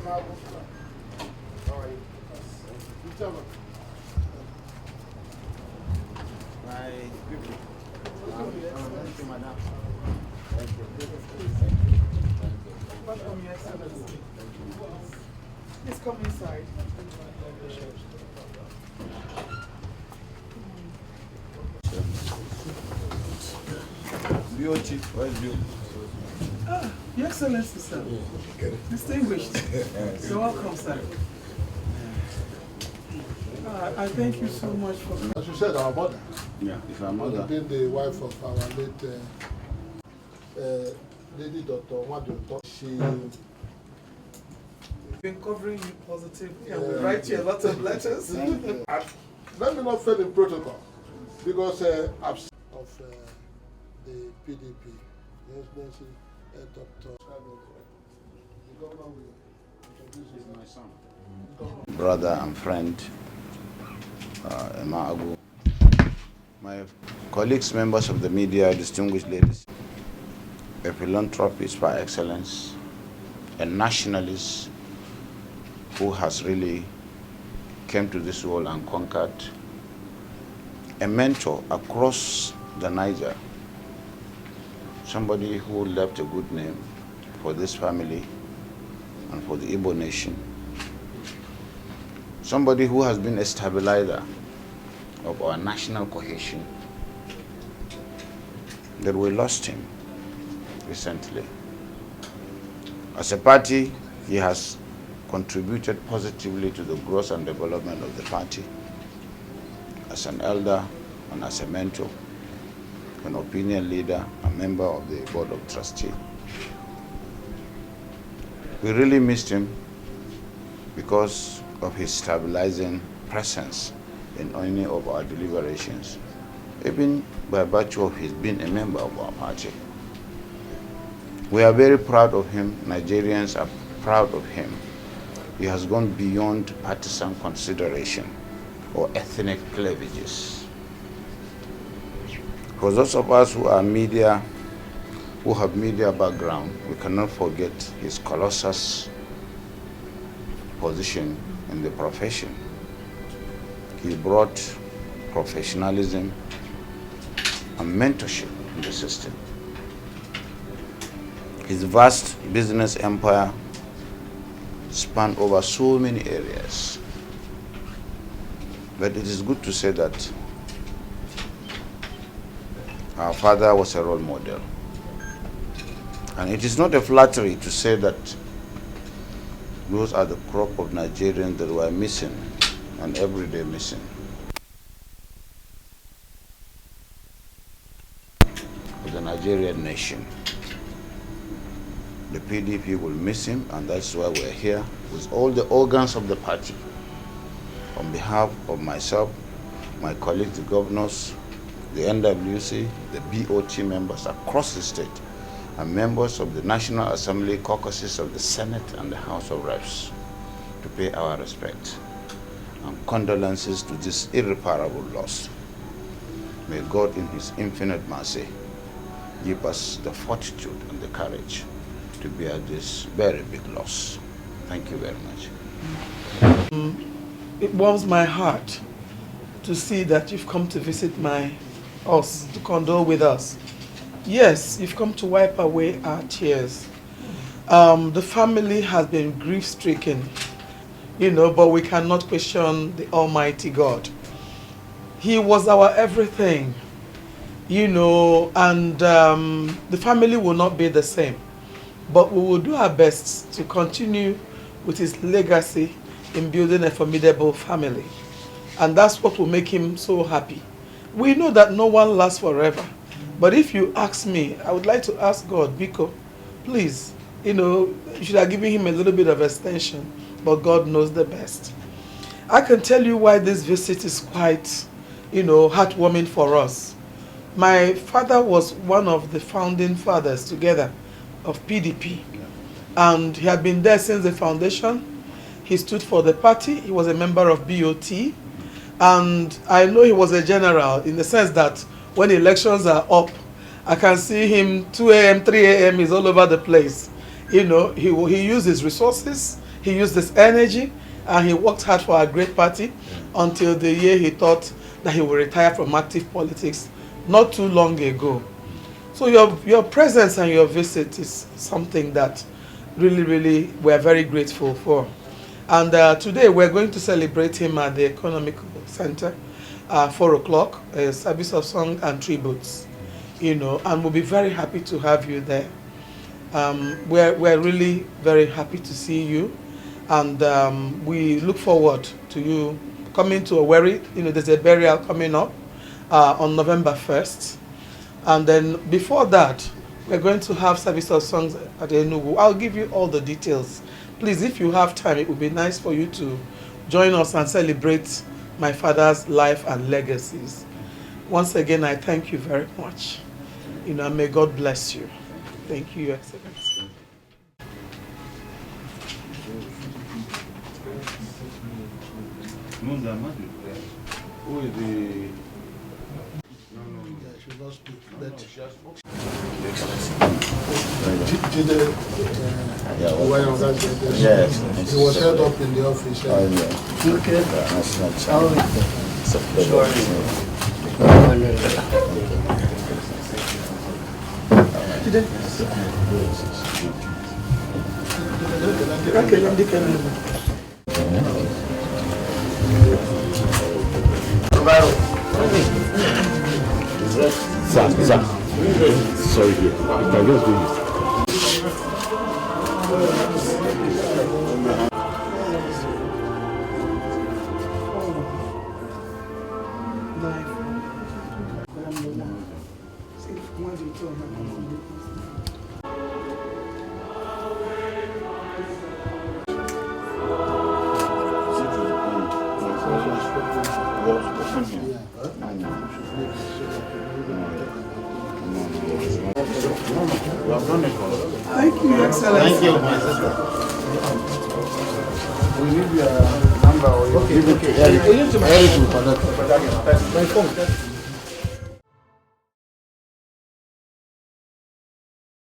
How are you? My people. Thank you, madam. Thank you. Welcome, Your Excellency. Please come inside. Beauty, where's you? Ah, Your Excellency, sir. Distinguished. You're welcome, sir. I thank you so much for... As you said, our mother. Yeah, it's our mother. Being the wife of our late Lady Dr. Wadunto. She... been covering you positively and we write you a lot of letters. Let me not fail in protocol because of the PDP, Excellency Dr. The governor will introduce my son. Brother and friend, Emmanuel. My colleagues, members of the media, distinguished ladies, a philanthropist by excellence, a nationalist who has really came to this world and conquered, a mentor across the Niger, somebody who left a good name for this family and for the Igbo nation, somebody who has been a stabilizer of our national cohesion, that we lost him recently. As a party, he has contributed positively to the growth and development of the party as an elder and as a mentor, an opinion leader, a member of the board of trustees. We really missed him because of his stabilizing presence in any of our deliberations, even by virtue of his being a member of our party. We are very proud of him. Nigerians are proud of him. He has gone beyond partisan consideration or ethnic cleavages. For those of us who are media, who have media background, we cannot forget his colossus position in the profession. He brought professionalism and mentorship in the system. His vast business empire spanned over so many areas. But it is good to say that our father was a role model. And it is not a flattery to say that those are the crop of Nigerians that were missing and every day missing. For the Nigerian nation. The PDP will miss him, and that's why we're here with all the organs of the party. On behalf of myself, my colleagues, the governors, the NWC, the BOT members across the state, and members of the National Assembly caucuses of the Senate and the House of Reps, to pay our respect and condolences to this irreparable loss. May God in his infinite mercy give us the fortitude and the courage to bear this very big loss. Thank you very much. It warms my heart to see that you've come to visit us, to condole with us. Yes, you've come to wipe away our tears. The family has been grief-stricken, but we cannot question the Almighty God. He was our everything, and the family will not be the same. But we will do our best to continue with his legacy in building a formidable family. And that's what will make him so happy. We know that no one lasts forever. But if you ask me, I would like to ask God, Biko, please, you should have given him a little bit of extension, but God knows the best. I can tell you why this visit is quite, heartwarming for us. My father was one of the founding fathers together of PDP, and he had been there since the foundation. He stood for the party. He was a member of BOT, and I know he was a general in the sense that when elections are up, I can see him 2 a.m., 3 a.m. He's all over the place. He used his resources, he used this energy and he worked hard for a great party until the year he thought that he would retire from active politics not too long ago. So your presence and your visit is something that really we're very grateful for. And today we're going to celebrate him at the Economic Center, 4 o'clock, a service of song and tributes, and we'll be very happy to have you there. We're really very happy to see you, and we look forward to you coming to Owerri. There's a burial coming up on November 1st. And then before that, we're going to have service of songs at Enugu. I'll give you all the details. Please, if you have time, it would be nice for you to join us and celebrate my father's life and legacies. Once again, I thank you very much. And may God bless you. Thank you, Your Excellency. Who is the... should not speak. But yes, he was held up in the office. Okay. It's a pleasure. Sir. Sorry, you can just do this. Thank you, Excellency. Thank you, my sister. We need your number. Okay. Yeah, you need to my phone.